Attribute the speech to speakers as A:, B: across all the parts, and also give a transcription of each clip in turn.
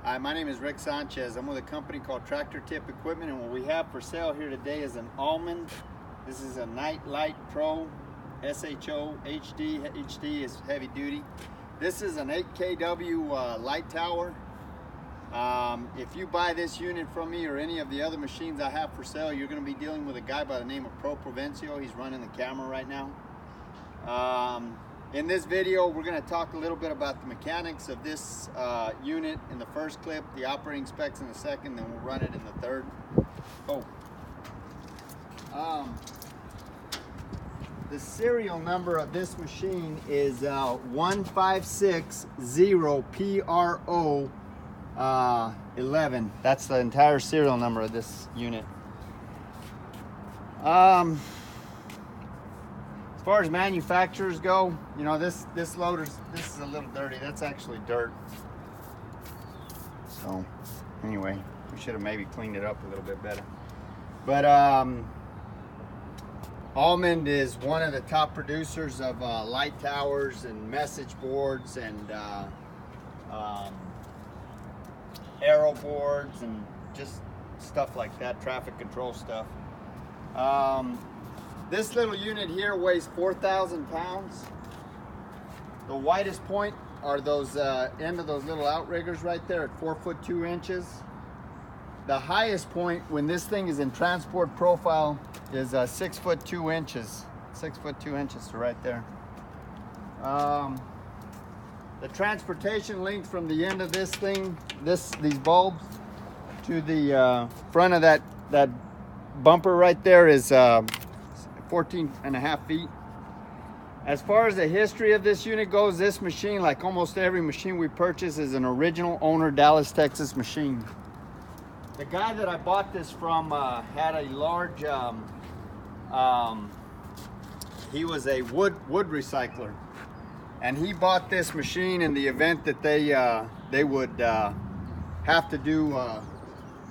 A: Hi, my name is Rick Sanchez. I'm with a company called Tractor Tip Equipment, and what we have for sale here today is an Allmand. This is a Night Light Pro SHO HD. HD is heavy duty. This is an 8 kW light tower. If you buy this unit from me or any of the other machines I have for sale, you're going to be dealing with a guy by the name of Pro Provencio. He's running the camera right now. In this video, we're going to talk a little bit about the mechanics of this unit in the first clip, the operating specs in the second, then we'll run it in the third. The serial number of this machine is 1560PRO11. That's the entire serial number of this unit. As far as manufacturers go, you know, this loader's, this is a little dirty. That's actually dirt. So anyway, we should have maybe cleaned it up a little bit better. But Allmand is one of the top producers of light towers and message boards and arrow boards and just stuff like that, traffic control stuff. This little unit here weighs 4,000 pounds. The widest point are those end of those little outriggers right there at 4 foot 2 inches. The highest point when this thing is in transport profile is 6 foot 2 inches. 6 foot 2 inches, so right there. The transportation length from the end of this thing, these bulbs, to the front of that bumper right there is 14.5 feet. As far as the history of this unit goes, this machine, like almost every machine we purchase, is an original owner Dallas, Texas machine. The guy that I bought this from had a large, he was a wood recycler, and he bought this machine in the event that they would have to do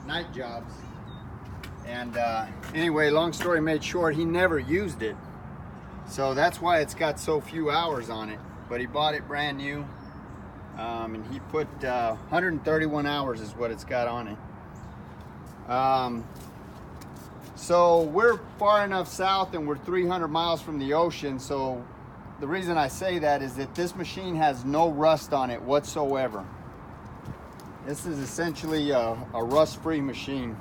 A: night jobs. And anyway, long story made short, he never used it. So that's why it's got so few hours on it. But he bought it brand new. And he put 131 hours is what it's got on it. So we're far enough south and we're 300 miles from the ocean. So the reason I say that is that this machine has no rust on it whatsoever. This is essentially a rust-free machine.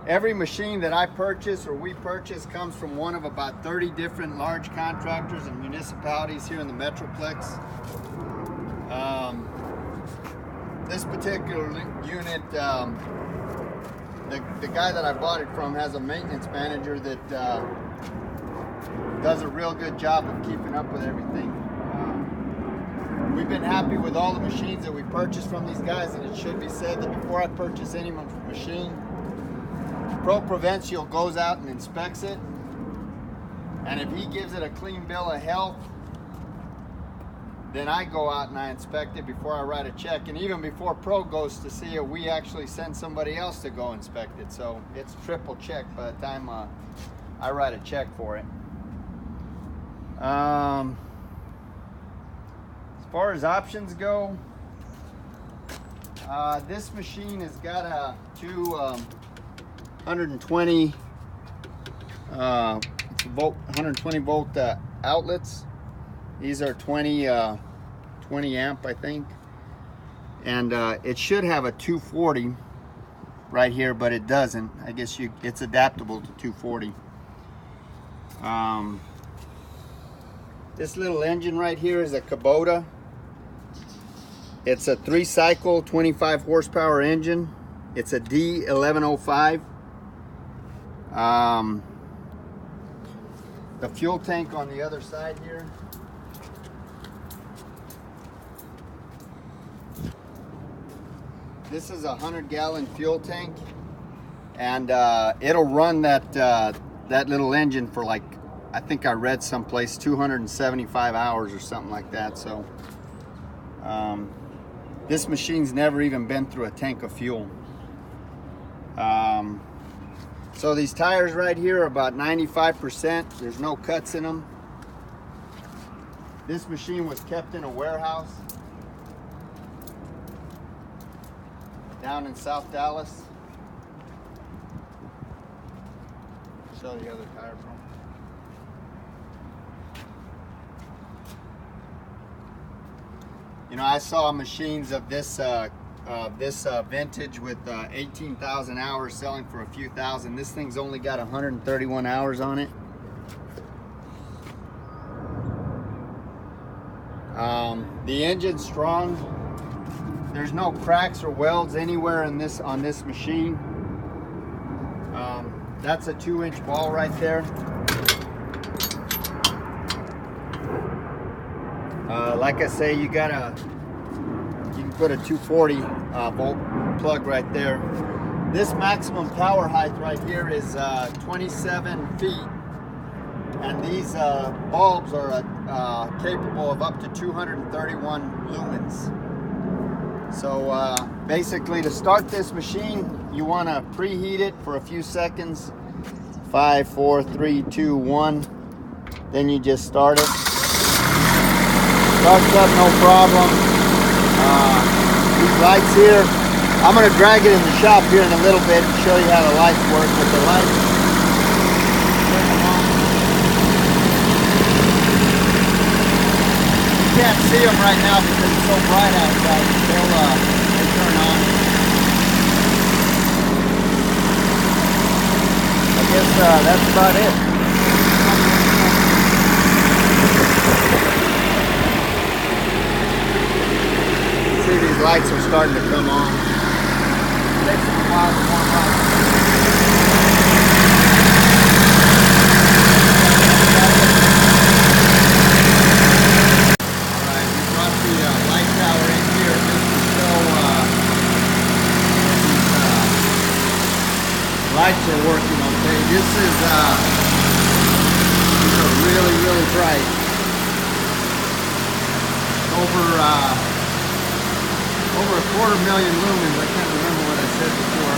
A: Every machine that I purchase or we purchase comes from one of about 30 different large contractors and municipalities here in the Metroplex. This particular unit, the guy that I bought it from has a maintenance manager that does a real good job of keeping up with everything. We've been happy with all the machines that we purchased from these guys, and it should be said that before I purchase any machine, Pro Provencio goes out and inspects it, and if he gives it a clean bill of health, then I go out and I inspect it before I write a check. And even before Pro goes to see it, we actually send somebody else to go inspect it. So it's triple check by the time I write a check for it. As far as options go, this machine has got two 120 volt outlets. These are 20 amp, I think, and it should have a 240 right here, but it doesn't. I guess it's adaptable to 240. This little engine right here is a Kubota. It's a 3-cycle 25 horsepower engine. It's a D1105. The fuel tank on the other side here. This is a 100-gallon fuel tank, and it'll run that little engine for, like, I think I read someplace 275 hours or something like that. So this machine's never even been through a tank of fuel. So these tires right here are about 95%. There's no cuts in them. This machine was kept in a warehouse. down in South Dallas. Show the other tire, bro. You know, I saw machines of this vintage with 18,000 hours selling for a few thousand. This thing's only got 131 hours on it. The engine's strong. There's no cracks or welds anywhere in this on this machine. That's a 2-inch ball right there. Like I say, you can put a 240 volt plug right there. This maximum power height right here is 27 feet, and these bulbs are capable of up to 231 lumens. So basically, to start this machine, you want to preheat it for a few seconds. 5, 4, 3, 2, 1. Then you just start it. Starts up no problem. These lights here, I'm going to drag it in the shop here in a little bit and show you how the lights work with the lights. Turn them on. You can't see them right now because it's so bright outside. They turn on. I guess that's about it. See, these lights are starting to come on. It takes them a while to warm up. Alright, we brought the light tower in here just to show these lights are working okay. These are really, really bright. Over a 250,000 lumens. I can't remember what I said before.